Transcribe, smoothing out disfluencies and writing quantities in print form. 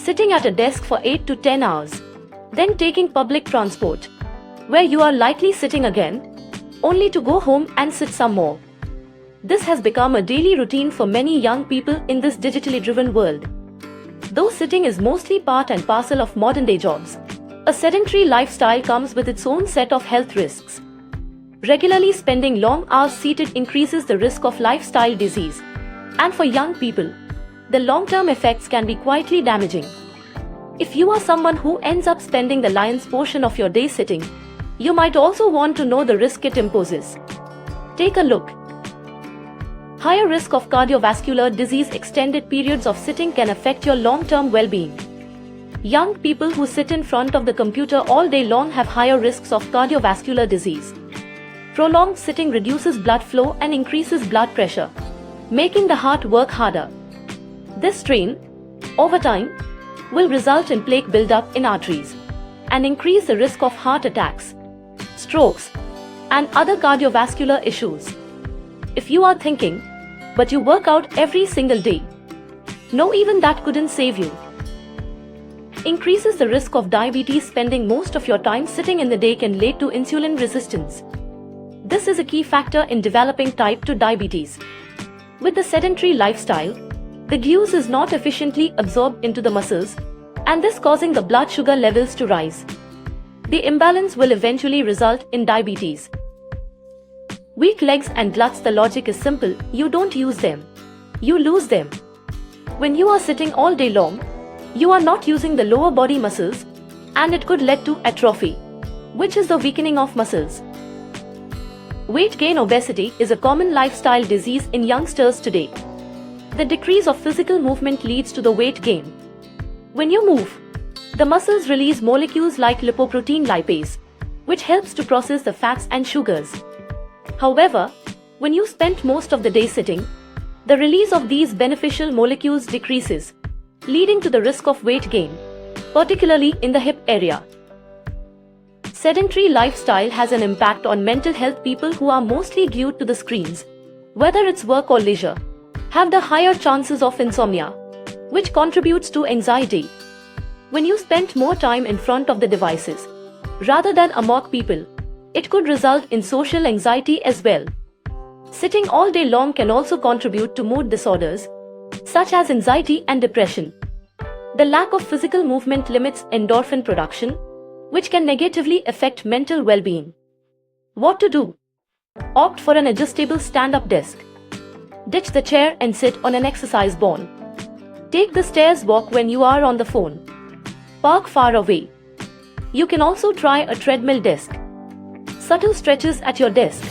sitting at a desk for 8 to 10 hours, then taking public transport, where you are likely sitting again, only to go home and sit some more. This has become a daily routine for many young people in this digitally driven world. Though sitting is mostly part and parcel of modern day jobs, a sedentary lifestyle comes with its own set of health risks. Regularly spending long hours seated increases the risk of lifestyle disease, and for young people, the long-term effects can be quietly damaging. If you are someone who ends up spending the lion's portion of your day sitting, you might also want to know the risk it imposes. Take a look. Higher risk of cardiovascular disease. Extended periods of sitting can affect your long-term well-being. Young people who sit in front of the computer all day long have higher risks of cardiovascular disease. Prolonged sitting reduces blood flow and increases blood pressure, making the heart work harder. This strain, over time, will result in plaque buildup in arteries and increase the risk of heart attacks, strokes, and other cardiovascular issues. If you are thinking, but you work out every single day, no, even that couldn't save you. Increases the risk of diabetes. Spending most of your time sitting in the day can lead to insulin resistance. This is a key factor in developing type 2 diabetes. With the sedentary lifestyle, the glucose is not efficiently absorbed into the muscles, and this causing the blood sugar levels to rise. The imbalance will eventually result in diabetes. Weak legs and glutes. The logic is simple: you don't use them, you lose them. When you are sitting all day long, you are not using the lower body muscles, and it could lead to atrophy, which is the weakening of muscles. Weight gain. Obesity is a common lifestyle disease in youngsters today. The decrease of physical movement leads to the weight gain. When you move, the muscles release molecules like lipoprotein lipase, which helps to process the fats and sugars. However, when you spend most of the day sitting, the release of these beneficial molecules decreases, leading to the risk of weight gain, particularly in the hip area. Sedentary lifestyle has an impact on mental health. People who are mostly glued to the screens, whether it's work or leisure, have the higher chances of insomnia, which contributes to anxiety. When you spend more time in front of the devices, rather than among people, it could result in social anxiety as well. Sitting all day long can also contribute to mood disorders, such as anxiety and depression. The lack of physical movement limits endorphin production, which can negatively affect mental well-being. What to do? Opt for an adjustable stand-up desk. Ditch the chair and sit on an exercise ball. Take the stairs. Walk when you are on the phone. Park far away. You can also try a treadmill desk. Subtle stretches at your desk